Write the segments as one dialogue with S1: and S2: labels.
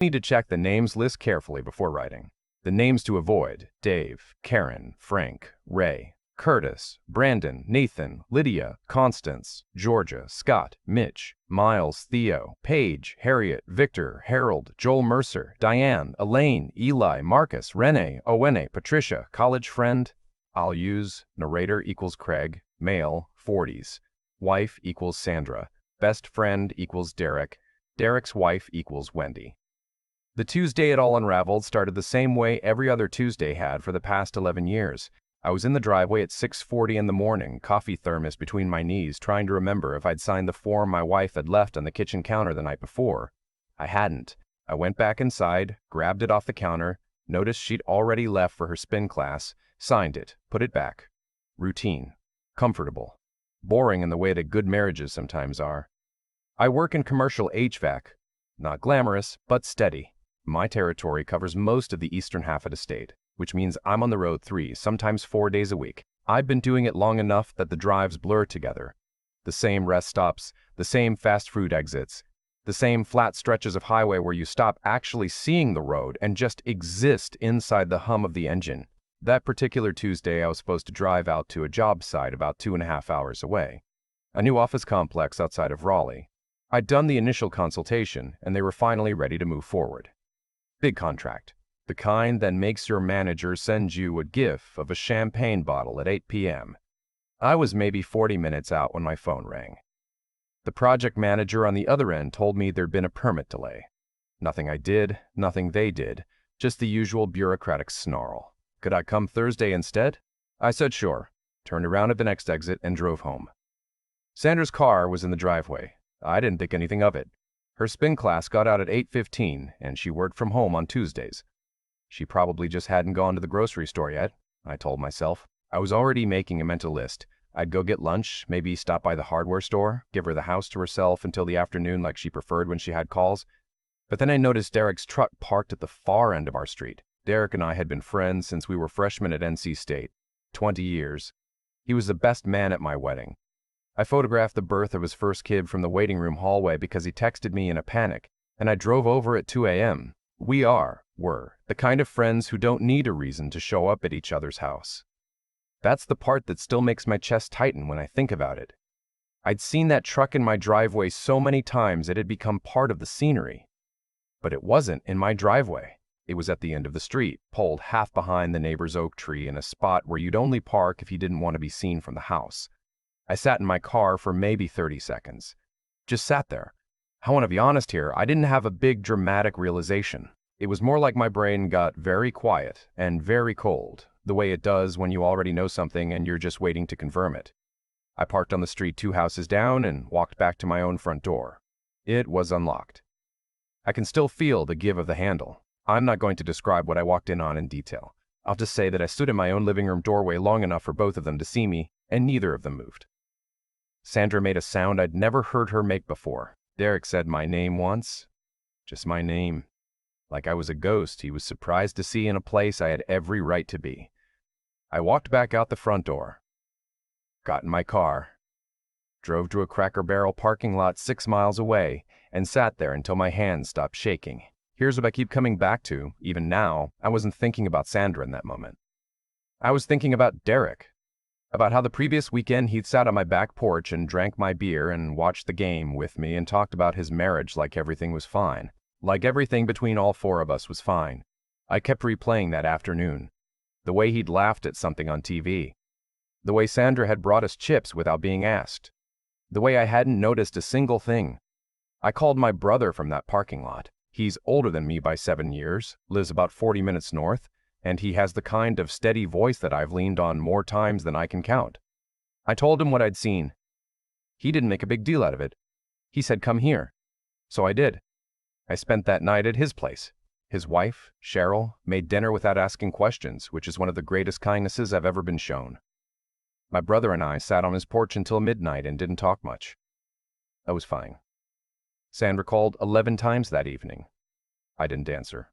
S1: Need to check the names list carefully before writing. The names to avoid: Dave, Karen, Frank, Ray, Curtis, Brandon, Nathan, Lydia, Constance, Georgia, Scott, Mitch, Miles, Theo, Paige, Harriet, Victor, Harold, Joel Mercer, Diane, Elaine, Eli, Marcus, Renee, Owene, Patricia, college friend. I'll use narrator equals Craig, male, 40s, wife equals Sandra, best friend equals Derek, Derek's wife equals Wendy. The Tuesday it all unraveled started the same way every other Tuesday had for the past 11 years. I was in the driveway at 6:40 in the morning, coffee thermos between my knees, trying to remember if I'd signed the form my wife had left on the kitchen counter the night before. I hadn't. I went back inside, grabbed it off the counter, noticed she'd already left for her spin class, signed it, put it back. Routine. Comfortable. Boring in the way that good marriages sometimes are. I work in commercial HVAC. Not glamorous, but steady. My territory covers most of the eastern half of the state, which means I'm on the road 3, sometimes 4 days a week. I've been doing it long enough that the drives blur together. The same rest stops, the same fast food exits, the same flat stretches of highway where you stop actually seeing the road and just exist inside the hum of the engine. That particular Tuesday, I was supposed to drive out to a job site about 2.5 hours away, a new office complex outside of Raleigh. I'd done the initial consultation, and they were finally ready to move forward. Big contract. The kind that makes your manager send you a gif of a champagne bottle at 8 p.m. I was maybe 40 minutes out when my phone rang. The project manager on the other end told me there'd been a permit delay. Nothing I did, nothing they did, just the usual bureaucratic snarl. Could I come Thursday instead? I said sure, turned around at the next exit and drove home. Sandra's car was in the driveway. I didn't think anything of it. Her spin class got out at 8:15, and she worked from home on Tuesdays. She probably just hadn't gone to the grocery store yet, I told myself. I was already making a mental list. I'd go get lunch, maybe stop by the hardware store, give her the house to herself until the afternoon like she preferred when she had calls. But then I noticed Derek's truck parked at the far end of our street. Derek and I had been friends since we were freshmen at NC State. 20 years. He was the best man at my wedding. I photographed the birth of his first kid from the waiting room hallway because he texted me in a panic, and I drove over at 2 a.m. Were the kind of friends who don't need a reason to show up at each other's house. That's the part that still makes my chest tighten when I think about it. I'd seen that truck in my driveway so many times it had become part of the scenery. But it wasn't in my driveway. It was at the end of the street, pulled half behind the neighbor's oak tree in a spot where you'd only park if you didn't want to be seen from the house. I sat in my car for maybe 30 seconds. Just sat there. I want to be honest here, I didn't have a big dramatic realization. It was more like my brain got very quiet and very cold, the way it does when you already know something and you're just waiting to confirm it. I parked on the street 2 houses down and walked back to my own front door. It was unlocked. I can still feel the give of the handle. I'm not going to describe what I walked in on in detail. I'll just say that I stood in my own living room doorway long enough for both of them to see me, and neither of them moved. Sandra made a sound I'd never heard her make before. Derek said my name once. Just my name. Like I was a ghost he was surprised to see in a place I had every right to be. I walked back out the front door. Got in my car. Drove to a Cracker Barrel parking lot 6 miles away and sat there until my hands stopped shaking. Here's what I keep coming back to. Even now, I wasn't thinking about Sandra in that moment. I was thinking about Derek. About how the previous weekend he'd sat on my back porch and drank my beer and watched the game with me and talked about his marriage like everything was fine. Like everything between all 4 of us was fine. I kept replaying that afternoon. The way he'd laughed at something on TV. The way Sandra had brought us chips without being asked. The way I hadn't noticed a single thing. I called my brother from that parking lot. He's older than me by 7 years, lives about 40 minutes north, and he has the kind of steady voice that I've leaned on more times than I can count. I told him what I'd seen. He didn't make a big deal out of it. He said, "Come here." So I did. I spent that night at his place. His wife, Cheryl, made dinner without asking questions, which is one of the greatest kindnesses I've ever been shown. My brother and I sat on his porch until midnight and didn't talk much. I was fine. Sandra called 11 times that evening. I didn't answer.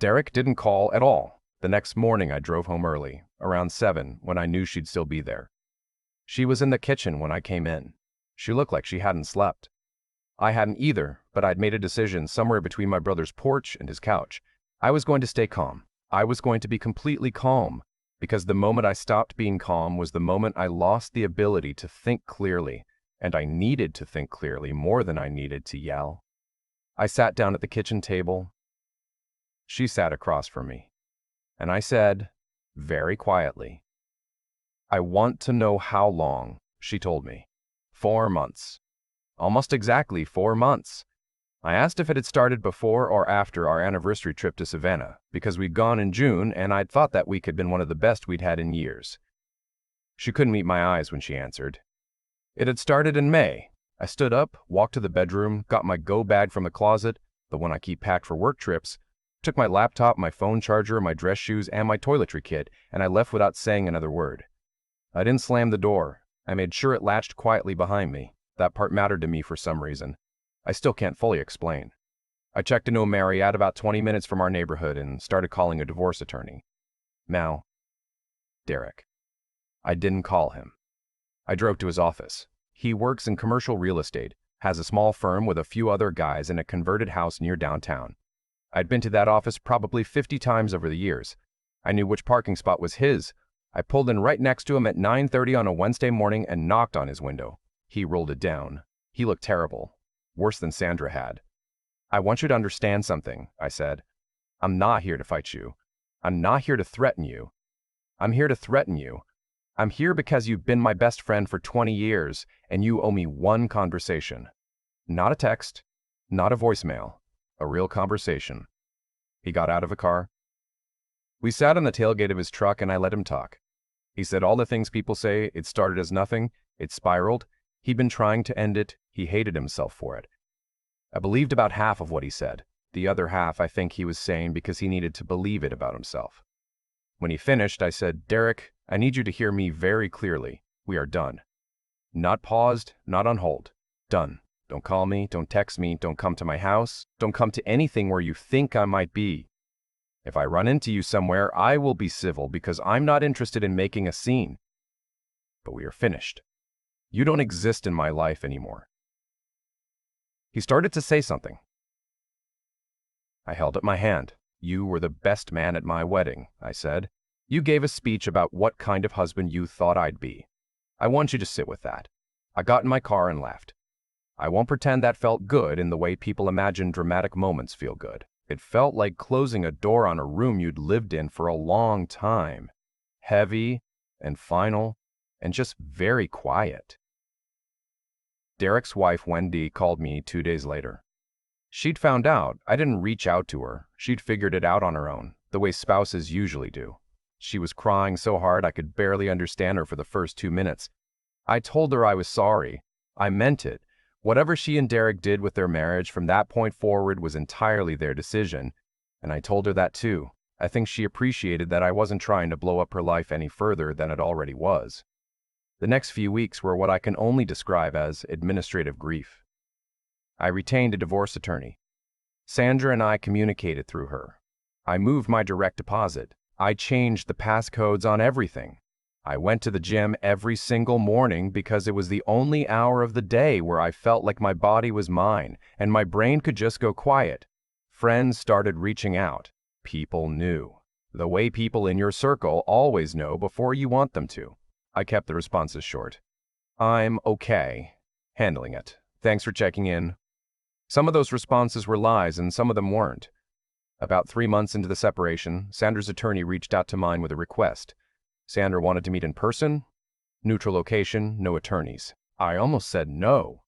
S1: Derek didn't call at all. The next morning I drove home early, around 7, when I knew she'd still be there. She was in the kitchen when I came in. She looked like she hadn't slept. I hadn't either, but I'd made a decision somewhere between my brother's porch and his couch. I was going to stay calm. I was going to be completely calm, because the moment I stopped being calm was the moment I lost the ability to think clearly, and I needed to think clearly more than I needed to yell. I sat down at the kitchen table. She sat across from me, and I said, very quietly, "I want to know how long," she told me. 4 months. Almost exactly 4 months. I asked if it had started before or after our anniversary trip to Savannah, because we'd gone in June and I'd thought that week had been one of the best we'd had in years. She couldn't meet my eyes when she answered. It had started in May. I stood up, walked to the bedroom, got my go bag from the closet, the one I keep packed for work trips, took my laptop, my phone charger, my dress shoes, and my toiletry kit, and I left without saying another word. I didn't slam the door. I made sure it latched quietly behind me. That part mattered to me for some reason. I still can't fully explain. I checked into a Marriott about 20 minutes from our neighborhood and started calling a divorce attorney. Now, Derek. I didn't call him. I drove to his office. He works in commercial real estate, has a small firm with a few other guys in a converted house near downtown. I'd been to that office probably 50 times over the years. I knew which parking spot was his. I pulled in right next to him at 9:30 on a Wednesday morning and knocked on his window. He rolled it down. He looked terrible. Worse than Sandra had. "I want you to understand something," I said. "I'm not here to fight you. I'm not here to threaten you. I'm here to threaten you. I'm here because you've been my best friend for 20 years, and you owe me one conversation. Not a text, not a voicemail, a real conversation." He got out of the car. We sat on the tailgate of his truck and I let him talk. He said all the things people say. It started as nothing. It spiraled. He'd been trying to end it. He hated himself for it. I believed about half of what he said. The other half I think he was saying because he needed to believe it about himself. When he finished, I said, "Derek, I need you to hear me very clearly. We are done. Not paused, not on hold. Done. Don't call me, don't text me, don't come to my house, don't come to anything where you think I might be. If I run into you somewhere, I will be civil because I'm not interested in making a scene. But we are finished. You don't exist in my life anymore." He started to say something. I held up my hand. "You were the best man at my wedding," I said. "You gave a speech about what kind of husband you thought I'd be. I want you to sit with that." I got in my car and left. I won't pretend that felt good in the way people imagine dramatic moments feel good. It felt like closing a door on a room you'd lived in for a long time. Heavy and final and just very quiet. Derek's wife, Wendy, called me 2 days later. She'd found out. I didn't reach out to her. She'd figured it out on her own, the way spouses usually do. She was crying so hard I could barely understand her for the first 2 minutes. I told her I was sorry. I meant it. Whatever she and Derek did with their marriage from that point forward was entirely their decision, and I told her that too. I think she appreciated that I wasn't trying to blow up her life any further than it already was. The next few weeks were what I can only describe as administrative grief. I retained a divorce attorney. Sandra and I communicated through her. I moved my direct deposit. I changed the passcodes on everything. I went to the gym every single morning because it was the only hour of the day where I felt like my body was mine and my brain could just go quiet. Friends started reaching out. People knew. The way people in your circle always know before you want them to. I kept the responses short. "I'm okay. Handling it. Thanks for checking in." Some of those responses were lies and some of them weren't. About 3 months into the separation, Sandra's attorney reached out to mine with a request. Sandra wanted to meet in person, neutral location, no attorneys. I almost said no.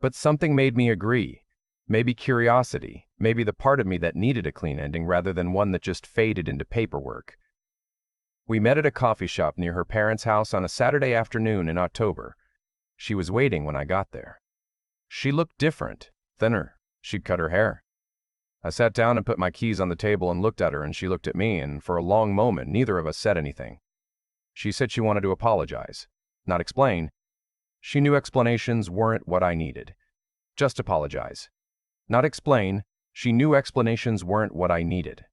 S1: But something made me agree. Maybe curiosity, maybe the part of me that needed a clean ending rather than one that just faded into paperwork. We met at a coffee shop near her parents' house on a Saturday afternoon in October. She was waiting when I got there. She looked different, thinner. She'd cut her hair. I sat down and put my keys on the table and looked at her, and she looked at me, and for a long moment neither of us said anything. She said she wanted to apologize, not explain. She knew explanations weren't what I needed. Just apologize. Not explain. She knew explanations weren't what I needed.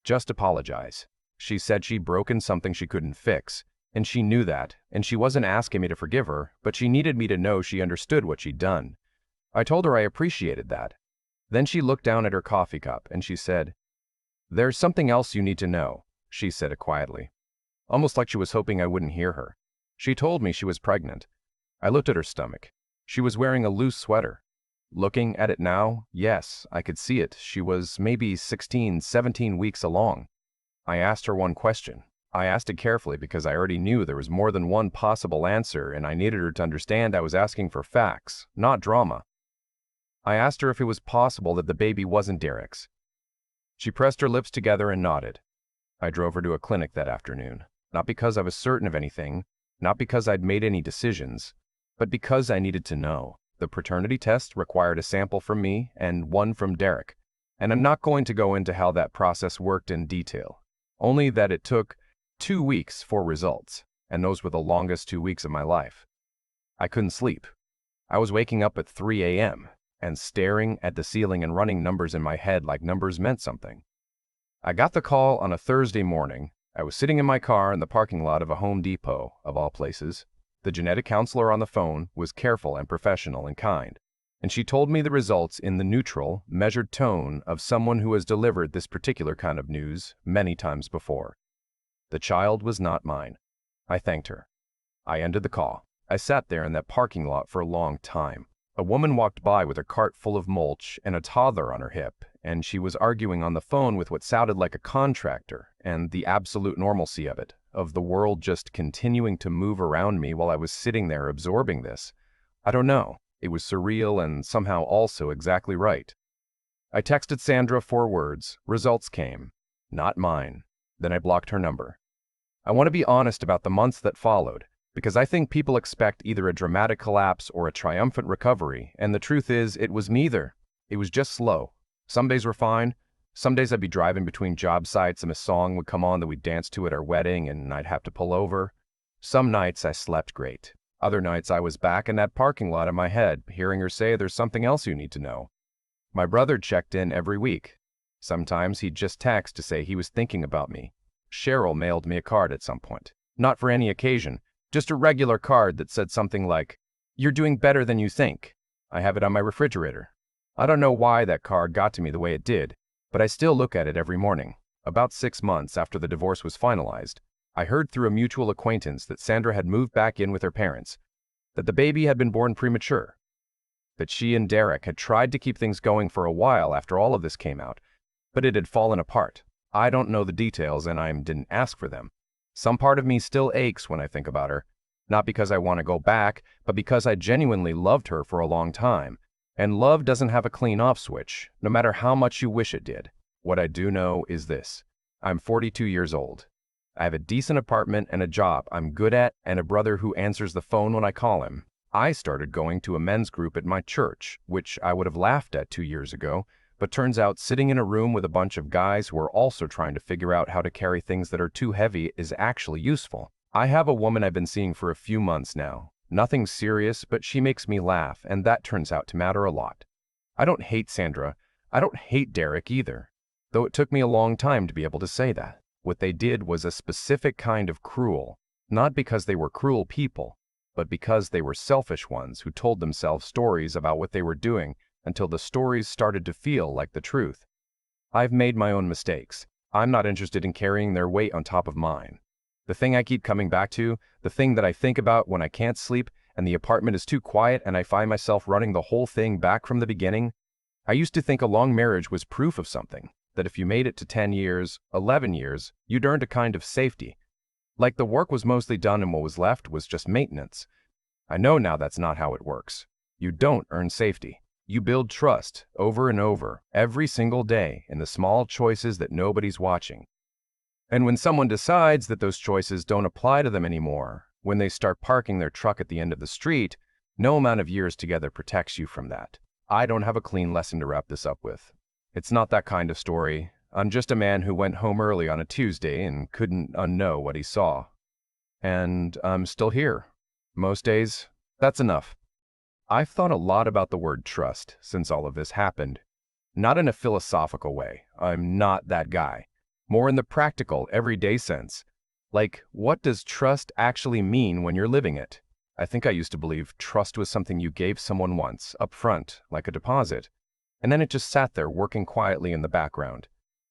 S1: Just apologize. She said she'd broken something she couldn't fix, and she knew that, and she wasn't asking me to forgive her, but she needed me to know she understood what she'd done. I told her I appreciated that. Then she looked down at her coffee cup and she said, "There's something else you need to know," she said it quietly, almost like she was hoping I wouldn't hear her. She told me she was pregnant. I looked at her stomach. She was wearing a loose sweater. Looking at it now, yes, I could see it. She was maybe 16, 17 weeks along. I asked her one question. I asked it carefully because I already knew there was more than one possible answer, and I needed her to understand I was asking for facts, not drama. I asked her if it was possible that the baby wasn't Derek's. She pressed her lips together and nodded. I drove her to a clinic that afternoon, not because I was certain of anything, not because I'd made any decisions, but because I needed to know. The paternity test required a sample from me and one from Derek, and I'm not going to go into how that process worked in detail, only that it took 2 weeks for results, and those were the longest 2 weeks of my life. I couldn't sleep. I was waking up at 3 a.m. and staring at the ceiling and running numbers in my head like numbers meant something. I got the call on a Thursday morning. I was sitting in my car in the parking lot of a Home Depot, of all places. The genetic counselor on the phone was careful and professional and kind, and she told me the results in the neutral, measured tone of someone who has delivered this particular kind of news many times before. The child was not mine. I thanked her. I ended the call. I sat there in that parking lot for a long time. A woman walked by with a cart full of mulch and a toddler on her hip, and she was arguing on the phone with what sounded like a contractor and the absolute normalcy of it, of the world just continuing to move around me while I was sitting there absorbing this. I don't know. It was surreal and somehow also exactly right. I texted Sandra 4 words. Results came. Not mine. Then I blocked her number. I want to be honest about the months that followed, because I think people expect either a dramatic collapse or a triumphant recovery, and the truth is, it was neither. It was just slow. Some days were fine. Some days I'd be driving between job sites and a song would come on that we'd dance to at our wedding and I'd have to pull over. Some nights I slept great. Other nights I was back in that parking lot in my head, hearing her say there's something else you need to know. My brother checked in every week. Sometimes he'd just text to say he was thinking about me. Cheryl mailed me a card at some point. Not for any occasion, just a regular card that said something like, "You're doing better than you think." I have it on my refrigerator. I don't know why that card got to me the way it did, but I still look at it every morning. About 6 months after the divorce was finalized, I heard through a mutual acquaintance that Sandra had moved back in with her parents, that the baby had been born premature, that she and Derek had tried to keep things going for a while after all of this came out, but it had fallen apart. I don't know the details and I didn't ask for them. Some part of me still aches when I think about her, not because I want to go back, but because I genuinely loved her for a long time. And love doesn't have a clean-off switch, no matter how much you wish it did. What I do know is this. I'm 42 years old. I have a decent apartment and a job I'm good at and a brother who answers the phone when I call him. I started going to a men's group at my church, which I would have laughed at 2 years ago, but turns out sitting in a room with a bunch of guys who are also trying to figure out how to carry things that are too heavy is actually useful. I have a woman I've been seeing for a few months now. Nothing serious, but she makes me laugh, and that turns out to matter a lot. I don't hate Sandra. I don't hate Derek either, though it took me a long time to be able to say that. What they did was a specific kind of cruel, not because they were cruel people, but because they were selfish ones who told themselves stories about what they were doing until the stories started to feel like the truth. I've made my own mistakes. I'm not interested in carrying their weight on top of mine. The thing I keep coming back to, the thing that I think about when I can't sleep and the apartment is too quiet and I find myself running the whole thing back from the beginning. I used to think a long marriage was proof of something, that if you made it to 10 years, 11 years, you'd earned a kind of safety. Like the work was mostly done and what was left was just maintenance. I know now that's not how it works. You don't earn safety. You build trust over and over, every single day, in the small choices that nobody's watching. And when someone decides that those choices don't apply to them anymore, when they start parking their truck at the end of the street, no amount of years together protects you from that. I don't have a clean lesson to wrap this up with. It's not that kind of story. I'm just a man who went home early on a Tuesday and couldn't unknow what he saw. And I'm still here. Most days, that's enough. I've thought a lot about the word trust since all of this happened. Not in a philosophical way. I'm not that guy. More in the practical, everyday sense. Like, what does trust actually mean when you're living it? I think I used to believe trust was something you gave someone once, up front, like a deposit, and then it just sat there working quietly in the background.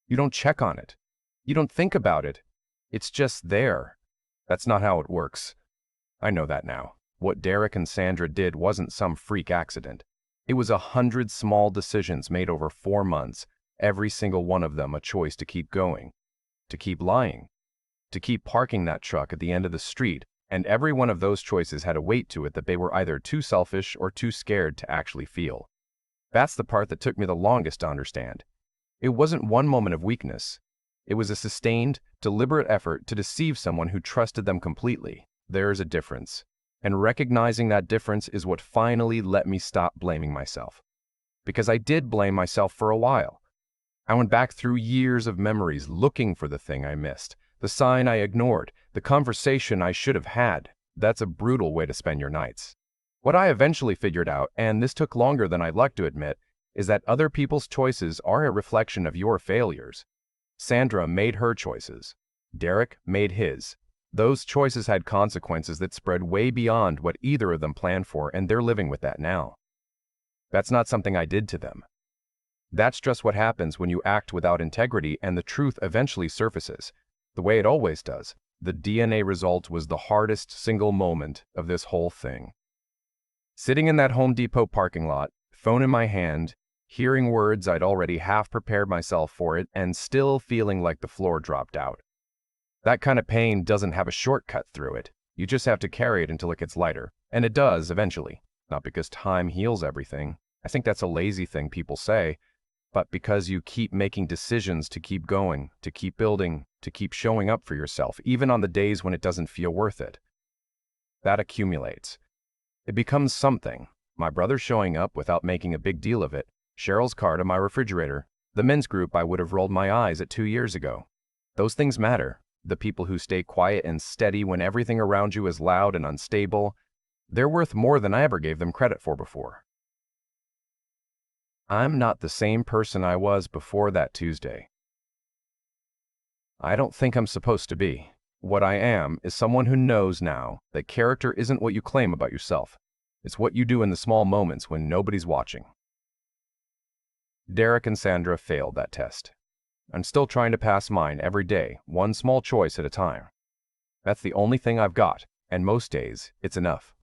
S1: You don't check on it. You don't think about it. It's just there. That's not how it works. I know that now. What Derek and Sandra did wasn't some freak accident. It was 100 small decisions made over 4 months, every single one of them a choice to keep going, to keep lying, to keep parking that truck at the end of the street, and every one of those choices had a weight to it that they were either too selfish or too scared to actually feel. That's the part that took me the longest to understand. It wasn't one moment of weakness. It was a sustained, deliberate effort to deceive someone who trusted them completely. There's a difference. And recognizing that difference is what finally let me stop blaming myself. Because I did blame myself for a while. I went back through years of memories looking for the thing I missed, the sign I ignored, the conversation I should have had. That's a brutal way to spend your nights. What I eventually figured out, and this took longer than I'd like to admit, is that other people's choices are a reflection of your failures. Sandra made her choices. Derek made his. Those choices had consequences that spread way beyond what either of them planned for, and they're living with that now. That's not something I did to them. That's just what happens when you act without integrity and the truth eventually surfaces, the way it always does. The DNA result was the hardest single moment of this whole thing. Sitting in that Home Depot parking lot, phone in my hand, hearing words I'd already half prepared myself for it, and still feeling like the floor dropped out. That kind of pain doesn't have a shortcut through it. You just have to carry it until it gets lighter. And it does eventually. Not because time heals everything. I think that's a lazy thing people say. But because you keep making decisions to keep going, to keep building, to keep showing up for yourself, even on the days when it doesn't feel worth it. That accumulates. It becomes something. My brother showing up without making a big deal of it. Cheryl's card on my refrigerator. The men's group I would have rolled my eyes at 2 years ago. Those things matter. The people who stay quiet and steady when everything around you is loud and unstable, they're worth more than I ever gave them credit for before. I'm not the same person I was before that Tuesday. I don't think I'm supposed to be. What I am is someone who knows now that character isn't what you claim about yourself. It's what you do in the small moments when nobody's watching. Derek and Sandra failed that test. I'm still trying to pass mine every day, one small choice at a time. That's the only thing I've got, and most days, it's enough.